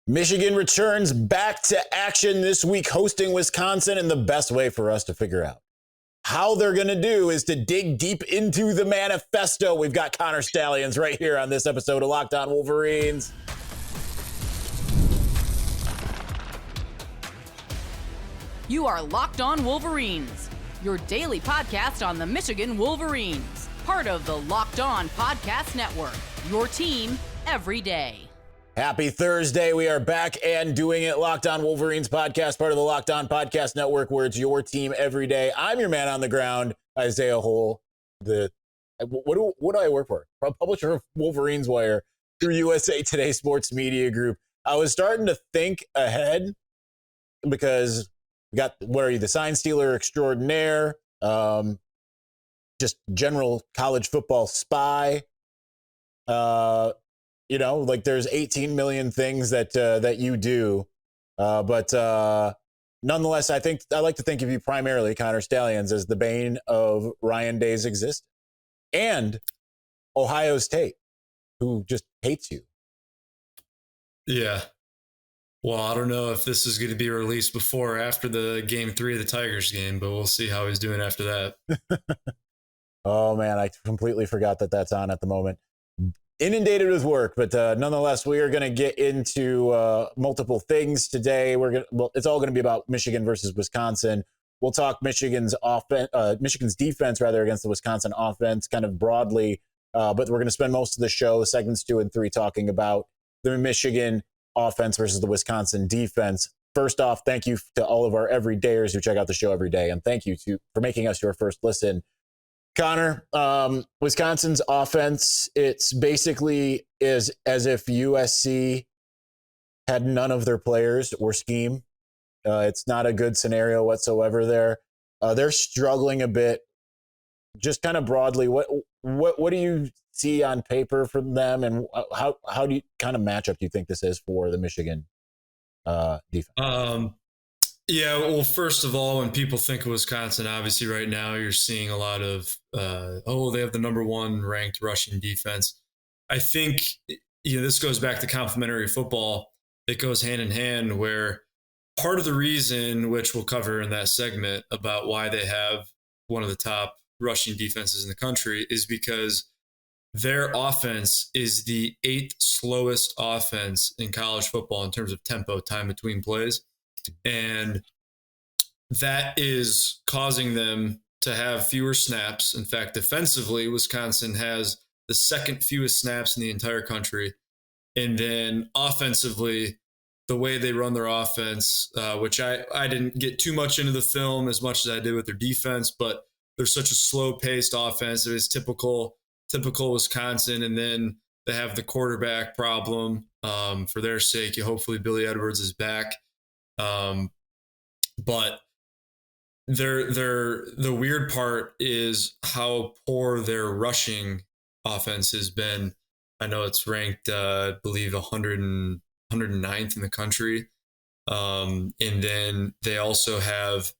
Michigan returns back to action this week, hosting Wisconsin, and the best way for us to figure out how they're going to do is to dig deep into the manifesto. We've got Connor Stalions right here on this episode of Locked On Wolverines. You are Locked On Wolverines, your daily podcast on the Michigan Wolverines, part of the Locked On Podcast Network, your team every day. Happy Thursday. We are back and doing it. Locked On Wolverines podcast, part of the Locked On Podcast Network, where it's your team every day. I'm your man on the ground, Isaiah Hole. What do I work for? Publisher of Wolverines Wire through USA Today Sports Media Group. I was starting to think ahead because we got, what are you, the sign stealer extraordinaire, just general college football spy. Like there's 18 million things that you do. But nonetheless, I like to think of you primarily, Connor Stalions, as the bane of Ryan Day's existence and Ohio State, who just hates you. Yeah. Well, I don't know if this is going to be released before or after the game 3 of the Tigers game, but we'll see how he's doing after that. Oh, man, I completely forgot that that's on at the moment. Inundated with work, but nonetheless, we are going to get into multiple things today. It's all going to be about Michigan versus Wisconsin. We'll talk Michigan's defense against the Wisconsin offense, kind of broadly. But we're going to spend most of the show, segments 2 and 3, talking about the Michigan offense versus the Wisconsin defense. First off, thank you to all of our everydayers who check out the show every day, and thank you for making us your first listen. Connor, Wisconsin's offense, it's basically as if USC had none of their players or scheme. It's not a good scenario whatsoever there. They're struggling a bit. Just kind of broadly, what do you see on paper from them, and how do you kind of matchup do you think this is for the Michigan defense? Yeah, well, first of all, when people think of Wisconsin, obviously right now you're seeing a lot of, they have the number 1 ranked rushing defense. I think, this goes back to complementary football. It goes hand in hand, where part of the reason, which we'll cover in that segment about why they have one of the top rushing defenses in the country, is because their offense is the 8th slowest offense in college football in terms of tempo, time between plays. And that is causing them to have fewer snaps. In fact, defensively, Wisconsin has the 2nd fewest snaps in the entire country. And then offensively, the way they run their offense, which I didn't get too much into the film as much as I did with their defense, but they're such a slow-paced offense. It is typical Wisconsin. And then they have the quarterback problem. For their sake, hopefully Billy Edwards is back. But the weird part is how poor their rushing offense has been. I know it's ranked, I believe, 109th in the country. And then they also have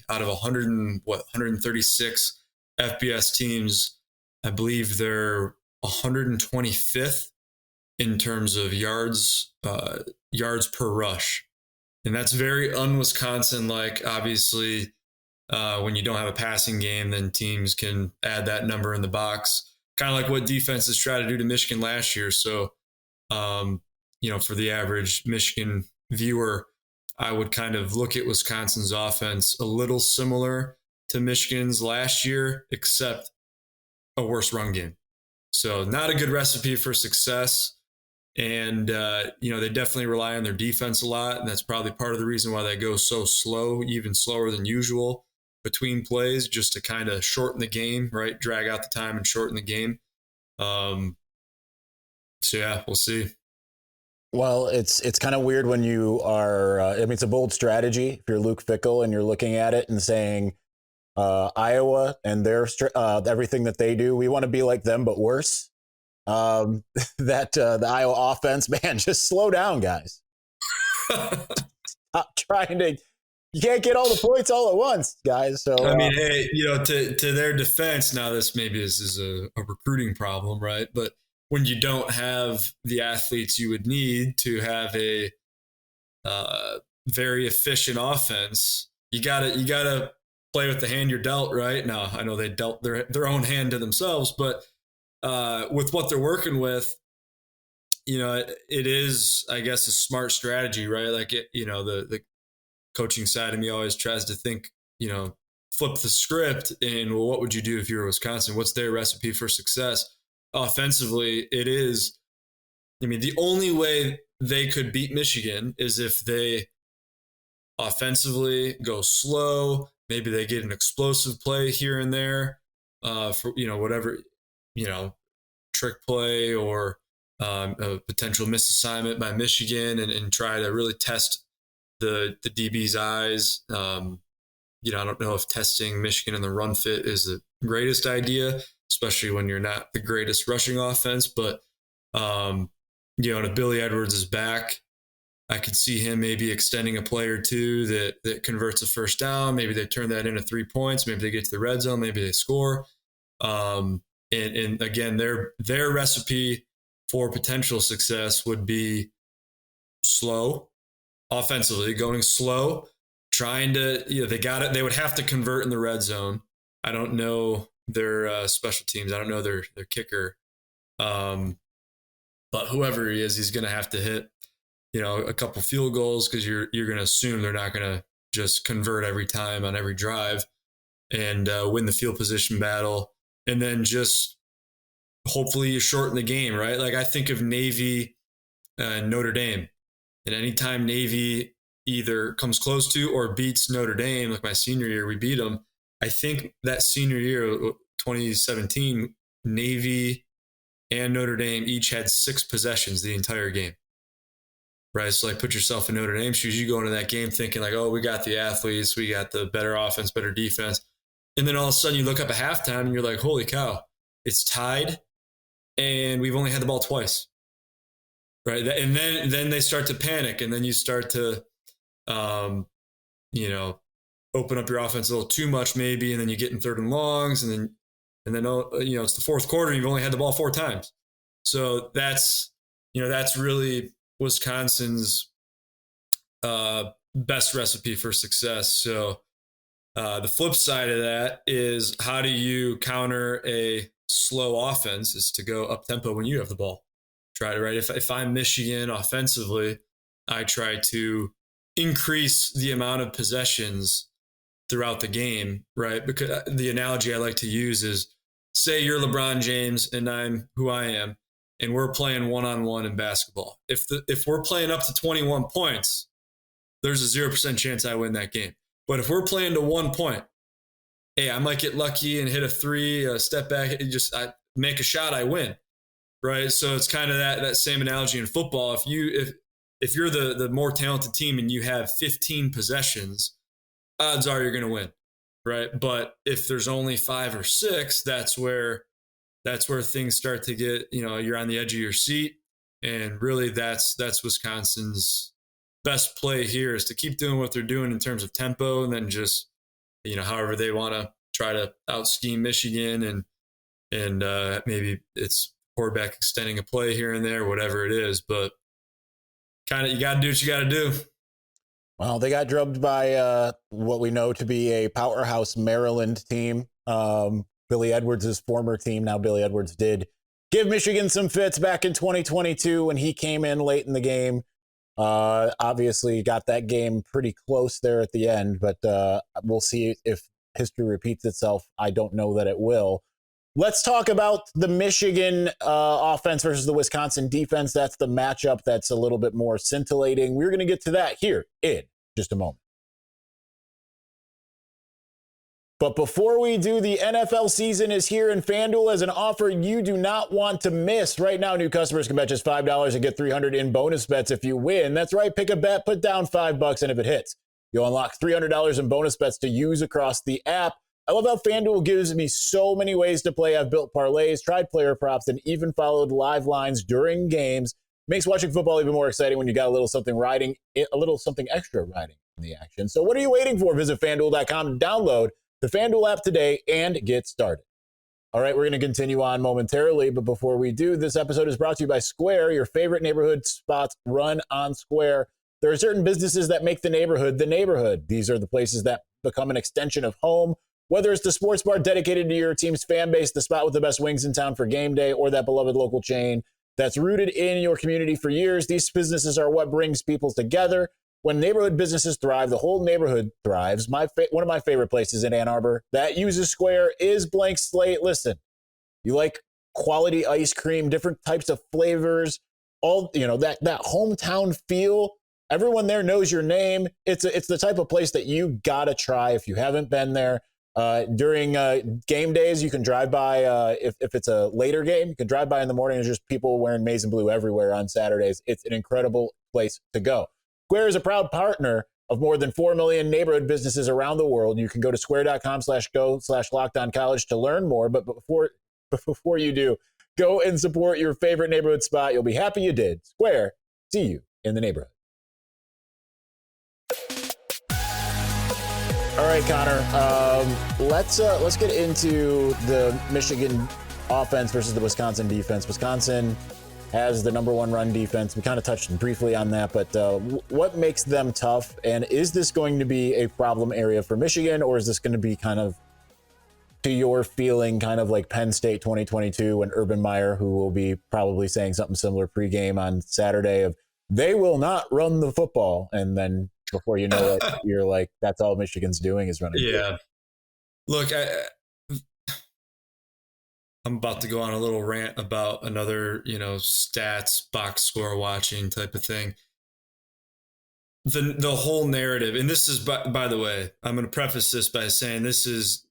out of 136 FBS teams, I believe they're 125th in terms of yards per rush. And that's very un-Wisconsin-like. Obviously, when you don't have a passing game, then teams can add that number in the box. Kind of like what defenses try to do to Michigan last year. So, for the average Michigan viewer, I would kind of look at Wisconsin's offense a little similar to Michigan's last year, except a worse run game. So not a good recipe for success. And, they definitely rely on their defense a lot. And that's probably part of the reason why they go so slow, even slower than usual between plays, just to kind of shorten the game, right? Drag out the time and shorten the game. We'll see. Well, it's kind of weird when you are, it's a bold strategy. If you're Luke Fickell and you're looking at it and saying, Iowa and their everything that they do, we want to be like them, but worse. The Iowa offense, man, just slow down, guys. Stop trying to. You can't get all the points all at once, guys. So I mean, hey, to their defense, now this maybe is a recruiting problem, right? But when you don't have the athletes you would need to have a very efficient offense, you gotta play with the hand you're dealt. Right now, I know they dealt their own hand to themselves, but with what they're working with, it is, I guess, a smart strategy, right? Like the coaching side of me always tries to think, flip the script and, well, what would you do if you were Wisconsin? What's their recipe for success? Offensively, it is, the only way they could beat Michigan is if they offensively go slow. Maybe they get an explosive play here and there for, whatever, trick play or a potential misassignment by Michigan and try to really test the DB's eyes. I don't know if testing Michigan in the run fit is the greatest idea, especially when you're not the greatest rushing offense. But, if Billy Edwards is back, I could see him maybe extending a play or two that converts a first down. Maybe they turn that into 3 points. Maybe they get to the red zone. Maybe they score. And again, their recipe for potential success would be slow, offensively, going slow, trying to, they would have to convert in the red zone. I don't know their special teams. I don't know their kicker. But whoever he is, he's going to have to hit, a couple field goals because you're going to assume they're not going to just convert every time on every drive and win the field position battle. And then just hopefully you shorten the game, right? Like I think of Navy and Notre Dame. And anytime Navy either comes close to or beats Notre Dame, like my senior year, we beat them. I think that senior year, 2017, Navy and Notre Dame each had 6 possessions the entire game. Right. So like put yourself in Notre Dame shoes. You go into that game thinking like, oh, we got the athletes, we got the better offense, better defense. And then all of a sudden you look up at halftime and you're like, holy cow, it's tied. And we've only had the ball twice. Right. And then they start to panic. And then you start to, open up your offense a little too much maybe. And then you get in 3rd and longs. And then, it's the 4th quarter. And you've only had the ball 4 times. So that's really Wisconsin's best recipe for success. So the flip side of that is how do you counter a slow offense is to go up tempo when you have the ball. Try to, right? If I'm Michigan offensively, I try to increase the amount of possessions throughout the game, right? Because the analogy I like to use is say you're LeBron James and I'm who I am, and we're playing one-on-one in basketball. If we're playing up to 21 points, there's a 0% chance I win that game. But if we're playing to 1 point, hey, I might get lucky and hit a 3, a step back, I make a shot, I win, right? So it's kind of that same analogy in football. If you're the more talented team and you have 15 possessions, odds are you're going to win, right? But if there's only 5 or 6, that's where things start to get, you're on the edge of your seat. And really that's Wisconsin's best play here is to keep doing what they're doing in terms of tempo and then just, however they want to try to out scheme Michigan and maybe it's quarterback extending a play here and there, whatever it is. But kind of, you got to do what you got to do. Well, they got drubbed by what we know to be a powerhouse Maryland team. Billy Edwards' former team. Now Billy Edwards did give Michigan some fits back in 2022 when he came in late in the game. Obviously got that game pretty close there at the end, but we'll see if history repeats itself. I don't know that it will. Let's talk about the Michigan offense versus the Wisconsin defense. That's the matchup that's a little bit more scintillating. We're going to get to that here in just a moment. But before we do, the NFL season is here, and FanDuel has an offer you do not want to miss. Right now, new customers can bet just $5 and get $300 in bonus bets if you win. That's right, pick a bet, put down $5, and if it hits, you'll unlock $300 in bonus bets to use across the app. I love how FanDuel gives me so many ways to play. I've built parlays, tried player props, and even followed live lines during games. Makes watching football even more exciting when you got a little something extra riding in the action. So what are you waiting for? Visit FanDuel.com to download the FanDuel app today and get started. All right, we're going to continue on momentarily, but before we do, this episode is brought to you by Square, your favorite neighborhood spots run on Square. There are certain businesses that make the neighborhood the neighborhood. These are the places that become an extension of home. Whether it's the sports bar dedicated to your team's fan base, the spot with the best wings in town for game day, or that beloved local chain that's rooted in your community for years, these businesses are what brings people together. When neighborhood businesses thrive, the whole neighborhood thrives. One of my favorite places in Ann Arbor that uses Square is Blank Slate. Listen, you like quality ice cream, different types of flavors, all, that hometown feel. Everyone there knows your name. It's the type of place that you gotta try if you haven't been there. During game days, you can drive by. If it's a later game, you can drive by in the morning. There's just people wearing maize and blue everywhere on Saturdays. It's an incredible place to go. Square is a proud partner of more than 4 million neighborhood businesses around the world. You can go to square.com/go/lockedoncollege to learn more. But before you do, go and support your favorite neighborhood spot. You'll be happy you did. Square, see you in the neighborhood. All right, Connor, let's get into the Michigan offense versus the Wisconsin defense. Wisconsin has the number one run defense. We kind of touched briefly on that, but what makes them tough? And is this going to be a problem area for Michigan, or is this going to be kind of, to your feeling, kind of like Penn State 2022 when Urban Meyer, who will be probably saying something similar pregame on Saturday, of they will not run the football, and then before you know it, you're like, that's all Michigan's doing is running. Yeah. Look, I'm about to go on a little rant about another, stats, box score watching type of thing. The whole narrative, and this is, by the way, I'm going to preface this by saying this is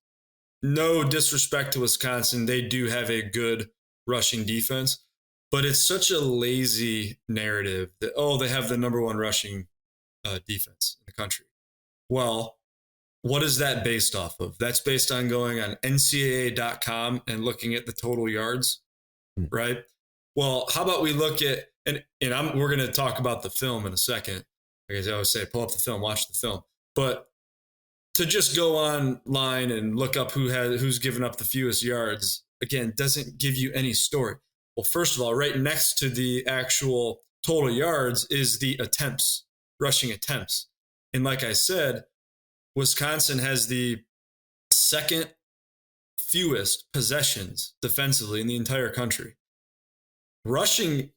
no disrespect to Wisconsin. They do have a good rushing defense, but it's such a lazy narrative that, they have the number one rushing defense in the country. Well, what is that based off of? That's based on going on NCAA.com and looking at the total yards, right? Well, how about we look at, and we're going to talk about the film in a second. Like I always say, pull up the film, watch the film. But to just go online and look up who's given up the fewest yards, again, doesn't give you any story. Well, first of all, right next to the actual total yards is the attempts, rushing attempts. And like I said, Wisconsin has the second fewest possessions defensively in the entire country. Rushing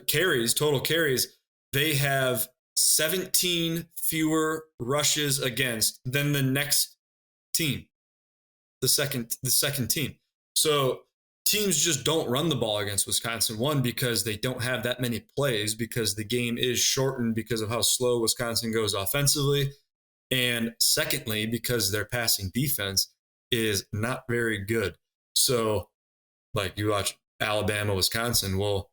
carries, total carries, they have 17 fewer rushes against than the next team, the second team. So teams just don't run the ball against Wisconsin. One, because they don't have that many plays, because the game is shortened because of how slow Wisconsin goes offensively. And secondly, because their passing defense is not very good. So, like, you watch Alabama, Wisconsin, well,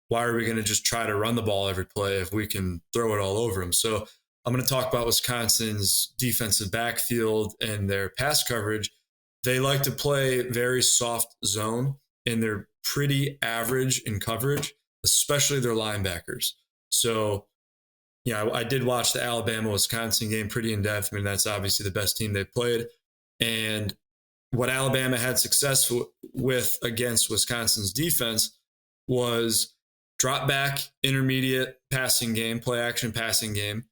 why are we going to just try to run the ball every play if we can throw it all over them? So I'm going to talk about Wisconsin's defensive backfield and their pass coverage. They like to play very soft zone, and they're pretty average in coverage, especially their linebackers. So, I did watch the Alabama-Wisconsin game pretty in depth. I mean, that's obviously the best team they played. And what Alabama had success with against Wisconsin's defense was drop back, intermediate passing game, play action passing game.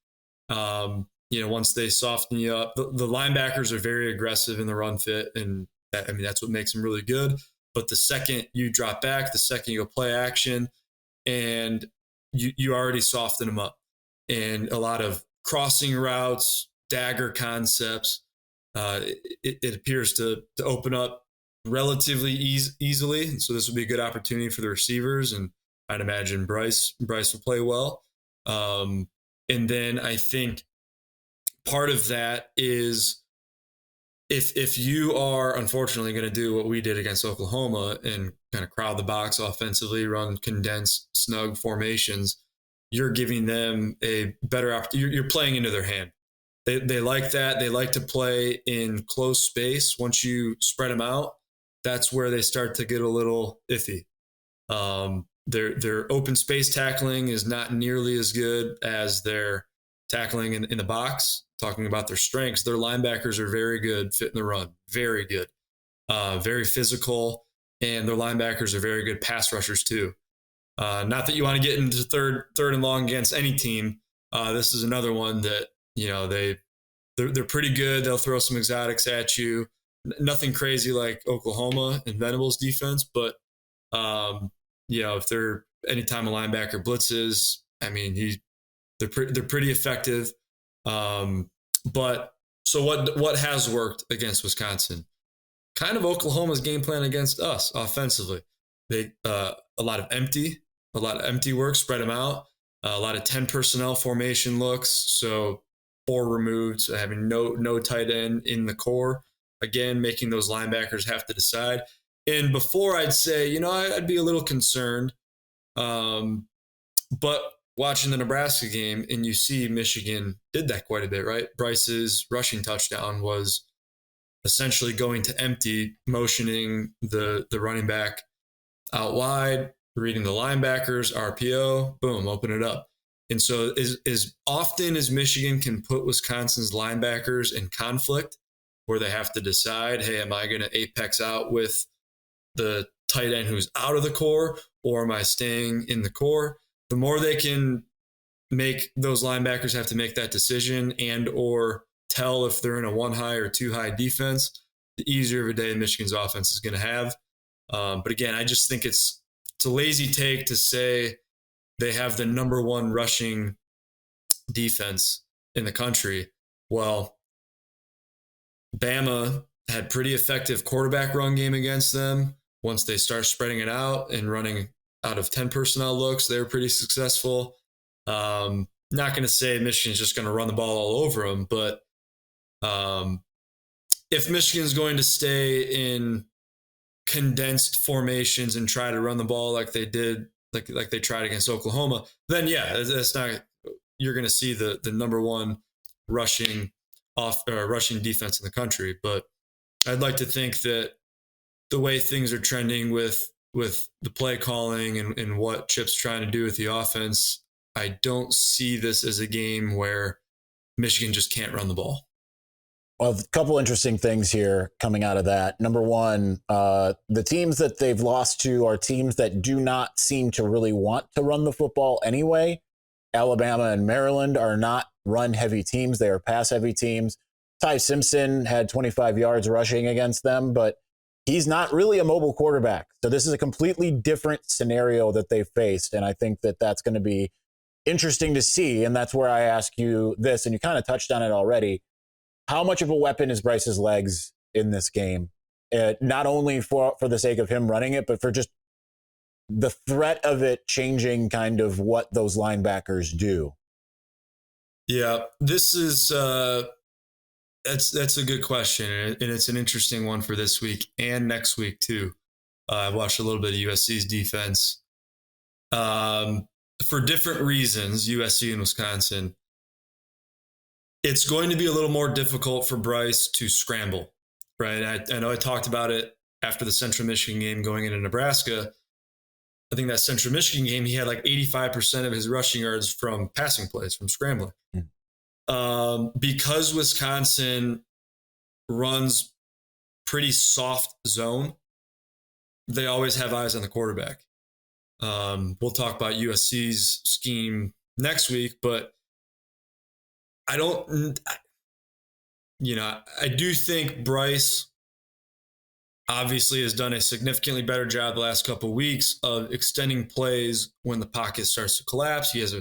Once they soften you up, the linebackers are very aggressive in the run fit. And that's what makes them really good. But the second you drop back, the second you go play action, and you already soften them up. And a lot of crossing routes, dagger concepts, it appears to open up relatively easily. And so this would be a good opportunity for the receivers. And I'd imagine Bryce will play well. And then I think part of that is if you are unfortunately going to do what we did against Oklahoma and kind of crowd the box offensively, run condensed, snug formations, you're giving them a better opportunity. You're playing into their hand. They like that. They like to play in close space. Once you spread them out, that's where they start to get a little iffy. Their open space tackling is not nearly as good as their tackling in the box. Talking about their strengths, their linebackers are very good, fit in the run, very good. very physical, and their linebackers are very good pass rushers too. Not that you want to get into third and long against any team. This is another one that, they're pretty good. They'll throw some exotics at you. Nothing crazy like Oklahoma and Venables defense, but if they're anytime a linebacker blitzes, I mean, they're pretty effective. But so what has worked against Wisconsin? Kind of Oklahoma's game plan against us offensively. They a lot of empty work, spread them out. A lot of 10 personnel formation looks, so 4 removed, so having no tight end in the core. Again, making those linebackers have to decide. And before I'd say, I'd be a little concerned. But watching the Nebraska game, and you see Michigan did that quite a bit, right? Bryce's rushing touchdown was essentially going to empty, motioning the running back out wide, reading the linebackers, RPO, boom, open it up. And so as often as Michigan can put Wisconsin's linebackers in conflict, where they have to decide, hey, am I going to apex out with the tight end who's out of the core, or am I staying in the core? The more they can make those linebackers have to make that decision and or tell if they're in a 1 high or 2 high defense, the easier of a day Michigan's offense is going to have. But again, I just think it's a lazy take to say they have the number 1 rushing defense in the country. Well, Bama had pretty effective quarterback run game against them. Once they start spreading it out and running out of 10 personnel looks, they were pretty successful. Not going to say Michigan's just going to run the ball all over them, but if Michigan's going to stay in condensed formations and try to run the ball like they did, like they tried against Oklahoma, then yeah, that's not. You're going to see the number 1 rushing defense in the country. But I'd like to think that the way things are trending with the play calling and what Chip's trying to do with the offense, I don't see this as a game where Michigan just can't run the ball. Well, a couple interesting things here coming out of that. Number one, the teams that they've lost to are teams that do not seem to really want to run the football anyway. Alabama and Maryland are not run-heavy teams. They are pass-heavy teams. Ty Simpson had 25 yards rushing against them, but he's not really a mobile quarterback. So this is a completely different scenario that they've faced, and I think that that's going to be interesting to see, and that's where I ask you this, and you kind of touched on it already. How much of a weapon is Bryce's legs in this game? Not only for the sake of him running it, but for just the threat of it changing kind of what those linebackers do. Yeah, this is that's a good question, and it's an interesting one for this week and next week too. I watched a little bit of USC's defense for different reasons. USC and Wisconsin. It's going to be a little more difficult for Bryce to scramble, right? I know I talked about it after the Central Michigan game going into Nebraska. I think that Central Michigan game, he had like 85% of his rushing yards from passing plays, from scrambling. Because Wisconsin runs pretty soft zone, they always have eyes on the quarterback. We'll talk about USC's scheme next week, but I do think Bryce obviously has done a significantly better job the last couple of weeks of extending plays when the pocket starts to collapse. He has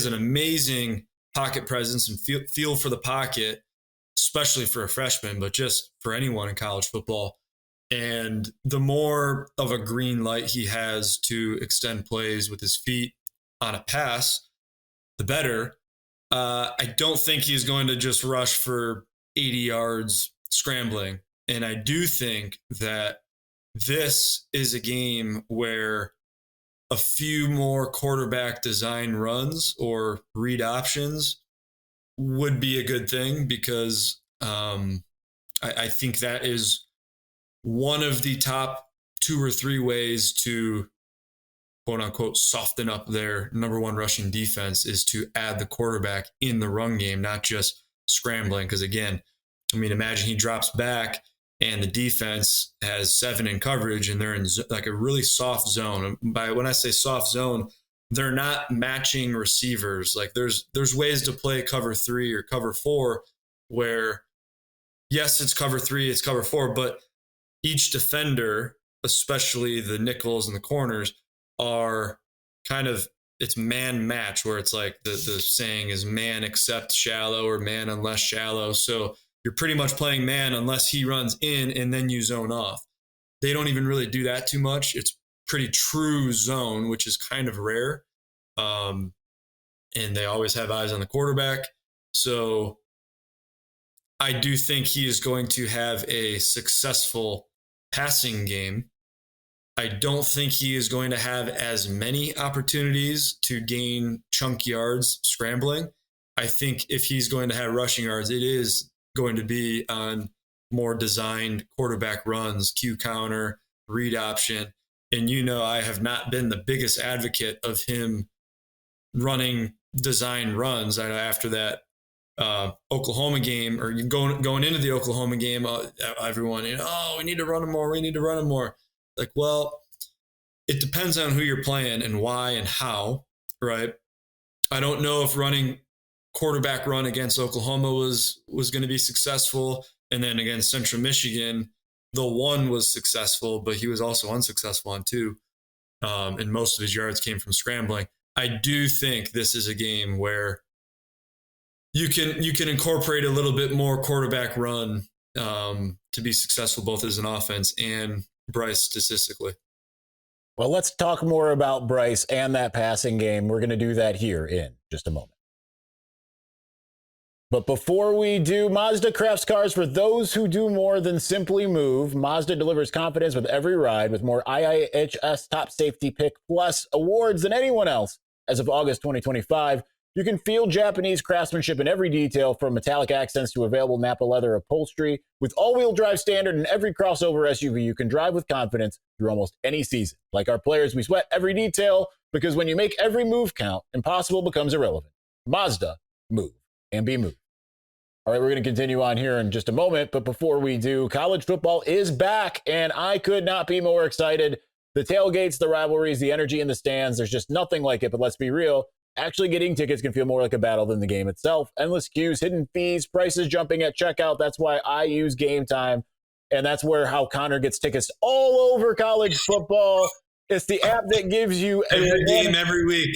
an amazing pocket presence and feel for the pocket, especially for a freshman, but just for anyone in college football. And the more of a green light he has to extend plays with his feet on a pass, the better. I don't think he's going to just rush for 80 yards scrambling. And I do think that this is a game where a few more quarterback design runs or read options would be a good thing, because I think that is one of the top 2 or 3 ways to quote unquote soften up their number 1 rushing defense, is to add the quarterback in the run game, not just scrambling. Because again, I mean, imagine he drops back and the defense has 7 in coverage, and they're in like a really soft zone. When I say soft zone, they're not matching receivers. Like there's ways to play cover 3 or cover 4 where, yes, it's cover 3, it's cover 4, but each defender, especially the nickels and the corners, are kind of, it's man match, where it's like the saying is man except shallow or man unless shallow. So you're pretty much playing man unless he runs in and then you zone off. They don't even really do that too much. It's pretty true zone, which is kind of rare. And they always have eyes on the quarterback. So I do think he is going to have a successful passing game. I don't think he is going to have as many opportunities to gain chunk yards scrambling. I think if he's going to have rushing yards, it is going to be on more designed quarterback runs, Q counter, read option. And I have not been the biggest advocate of him running design runs. After that Oklahoma game, or going into the Oklahoma game, everyone, we need to run him more. We need to run him more. Like, well, it depends on who you're playing and why and how, right? I don't know if running quarterback run against Oklahoma was going to be successful. And then against Central Michigan, the one was successful, but he was also unsuccessful on 2. And most of his yards came from scrambling. I do think this is a game where you can incorporate a little bit more quarterback run to be successful, both as an offense and Bryce statistically. Well, let's talk more about Bryce and that passing game. We're going to do that here in just a moment. But before we do, Mazda crafts cars for those who do more than simply move. Mazda delivers confidence with every ride, with more IIHS Top Safety Pick Plus awards than anyone else. As of August 2025, you can feel Japanese craftsmanship in every detail, from metallic accents to available Napa leather upholstery. With all-wheel drive standard and every crossover SUV, you can drive with confidence through almost any season. Like our players, we sweat every detail, because when you make every move count, impossible becomes irrelevant. Mazda, move and be moved. All right, we're going to continue on here in just a moment, but before we do, college football is back, and I could not be more excited. The tailgates, the rivalries, the energy in the stands, there's just nothing like it. But let's be real, actually getting tickets can feel more like a battle than the game itself. Endless queues, hidden fees, prices jumping at checkout. That's why I use Game Time, and that's how Connor gets tickets all over college football. It's the app that gives you every game every week.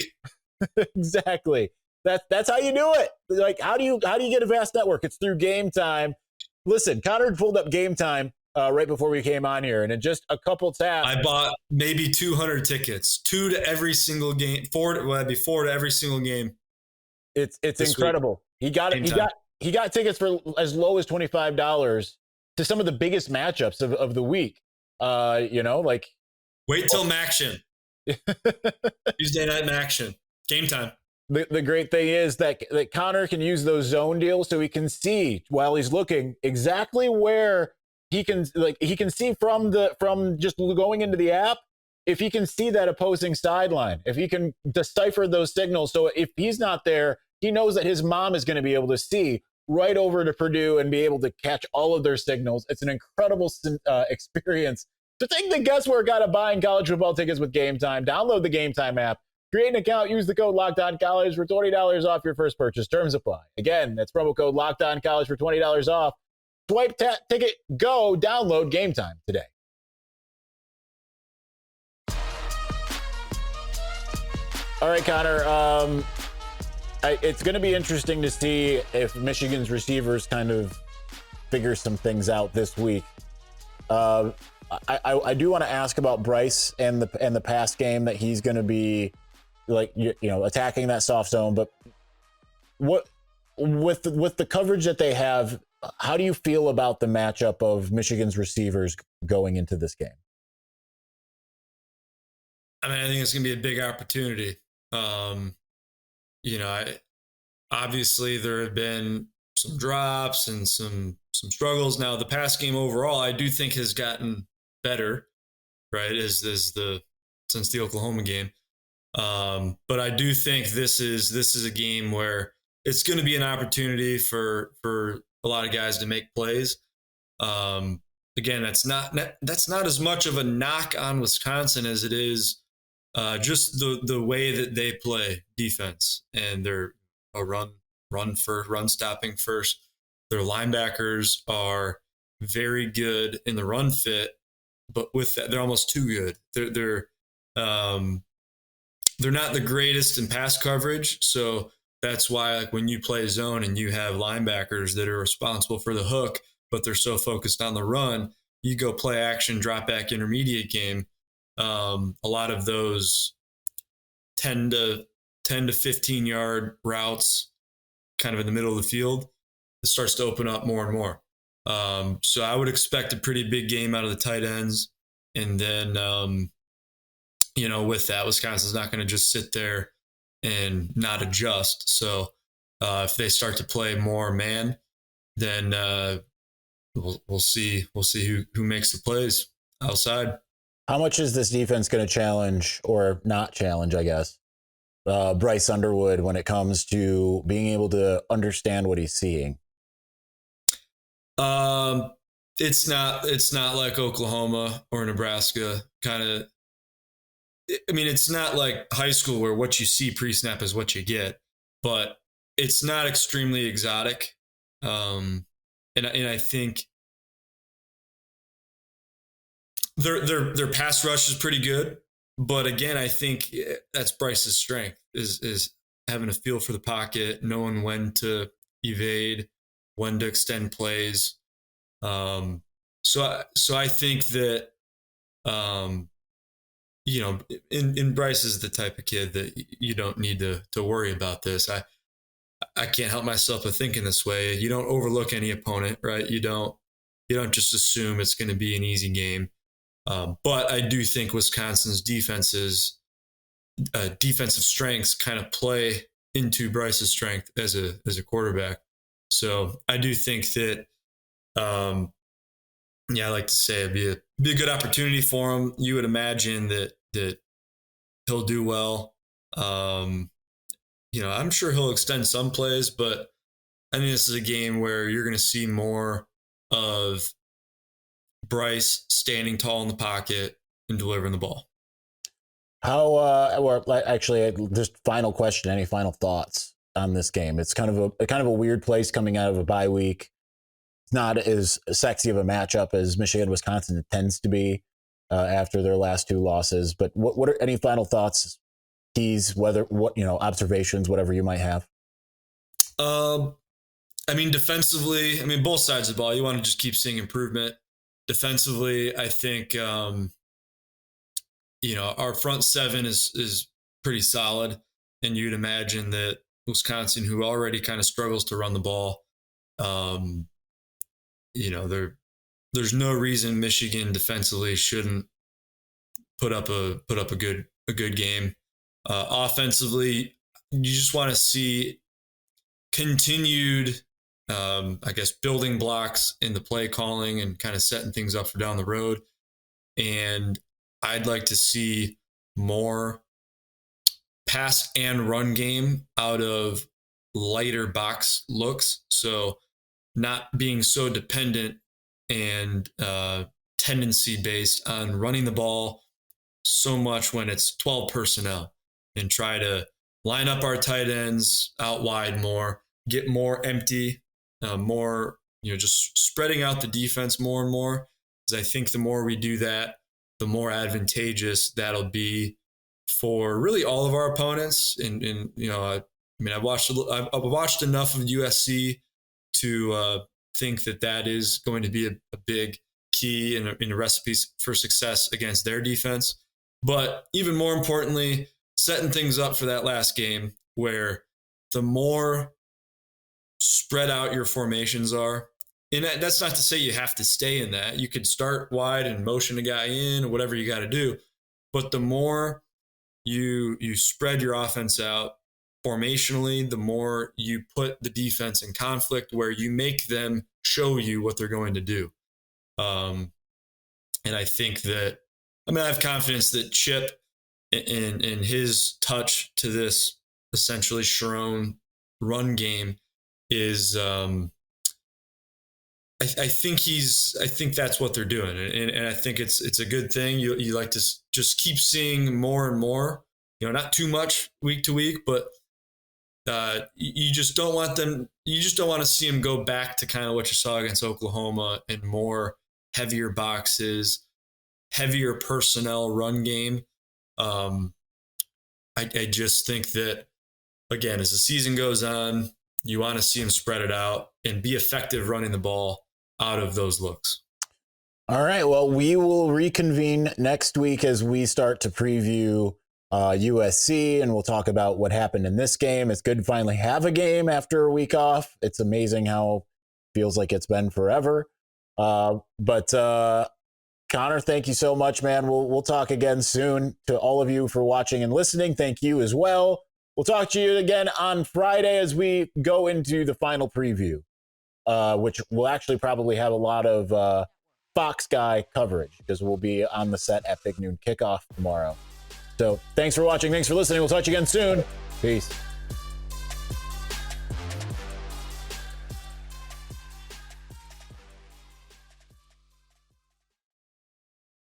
Exactly. That's how you do it. Like, how do you get a vast network? It's through Game Time. Listen, Connor pulled up Game Time right before we came on here, and in just a couple taps, I bought maybe 200 tickets, 2 to every single game, 4 to every single game. It's incredible. Week. He got tickets for as low as $25 to some of the biggest matchups of the week. Wait till Maction. Tuesday night Maction. Game Time. The great thing is that Connor can use those zone deals, so he can see while he's looking exactly where he can see from just going into the app. If he can see that opposing sideline, if he can decipher those signals, so if he's not there, he knows that his mom is going to be able to see right over to Purdue and be able to catch all of their signals. It's an incredible experience. To take the guesswork out of buying college football tickets with Game Time, download the Game Time app. Create an account, use the code LOCKEDONCollege for $20 off your first purchase. Terms apply. Again, that's promo code LOCKEDONCollege for $20 off. Swipe, tap, ticket, go, download Game Time today. All right, Connor, it's going to be interesting to see if Michigan's receivers kind of figure some things out this week. I do want to ask about Bryce and the pass game that he's going to be attacking that soft zone. But what with the coverage that they have, how do you feel about the matchup of Michigan's receivers going into this game? I mean, I think it's going to be a big opportunity. Obviously there have been some drops and some struggles. Now the pass game overall, I do think has gotten better, right? Since the Oklahoma game. But I do think this is a game where it's going to be an opportunity for a lot of guys to make plays. again, that's not as much of a knock on Wisconsin as it is just the way that they play defense, and they're a run stopping first. Their linebackers are very good in the run fit, but with that, they're almost too good. They're not the greatest in pass coverage, so that's why, like, when you play zone and you have linebackers that are responsible for the hook, but they're so focused on the run, you go play action, drop back, intermediate game. A lot of those 10 to 15 yard routes, kind of in the middle of the field, it starts to open up more and more. So I would expect a pretty big game out of the tight ends, and then with that, Wisconsin's not going to just sit there and not adjust. So if they start to play more man, then we'll see who makes the plays outside. How much is this defense going to challenge, or not challenge, I guess, Bryce Underwood when it comes to being able to understand what he's seeing? It's not like Oklahoma or Nebraska kind of. I mean, it's not like high school where what you see pre-snap is what you get, but it's not extremely exotic. And I think their pass rush is pretty good, but again, I think that's Bryce's strength is having a feel for the pocket, knowing when to evade, when to extend plays. So I think that in Bryce is the type of kid that you don't need to worry about this. I can't help myself but thinking this way. You don't overlook any opponent, right? You don't just assume it's going to be an easy game. But I do think Wisconsin's defensive strengths kind of play into Bryce's strength as a quarterback. So I do think that, I like to say it'd be a good opportunity for him. You would imagine that he'll do well. I'm sure he'll extend some plays, but I think this is a game where you're going to see more of Bryce standing tall in the pocket and delivering the ball. Just final question. Any final thoughts on this game? It's kind of a weird place coming out of a bye week. It's not as sexy of a matchup as Michigan-Wisconsin tends to be after their last two losses. But what are any final thoughts, keys, observations, whatever you might have? Defensively, both sides of the ball, you want to just keep seeing improvement. Defensively, I think, our front seven is pretty solid. And you'd imagine that Wisconsin, who already kind of struggles to run the ball, there's no reason Michigan defensively shouldn't put up a good game. Offensively, you just want to see continued, building blocks in the play calling and kind of setting things up for down the road. And I'd like to see more pass and run game out of lighter box looks. So not being so dependent and tendency based on running the ball so much when it's 12 personnel, and try to line up our tight ends out wide more, get more empty, more, just spreading out the defense more and more. Because I think the more we do that, the more advantageous that'll be for really all of our opponents. I've watched enough of USC to think that is going to be a big key in a recipe for success against their defense. But even more importantly, setting things up for that last game, where the more spread out your formations are, and that's not to say you have to stay in that. You could start wide and motion a guy in, or whatever you got to do. But the more you spread your offense out formationally, the more you put the defense in conflict, where you make them show you what they're going to do. And I think that, I have confidence that Chip in his touch to this essentially Sharon run game is I think that's what they're doing. And I think it's a good thing. You like to just keep seeing more and more, not too much week to week, but you just don't want to see them go back to kind of what you saw against Oklahoma and more heavier boxes, heavier personnel run game. I just think that, again, as the season goes on, you want to see them spread it out and be effective running the ball out of those looks. All right. Well, we will reconvene next week as we start to preview USC, and we'll talk about what happened in this game. It's good to finally have a game after a week off. It's amazing how it feels like it's been forever. But Connor, thank you so much, man. We'll talk again soon. To all of you for watching and listening, thank you as well. We'll talk to you again on Friday as we go into the final preview, which will actually probably have a lot of Fox Guy coverage because we'll be on the set at Big Noon Kickoff tomorrow. So thanks for watching. Thanks for listening. We'll talk to you again soon. Peace.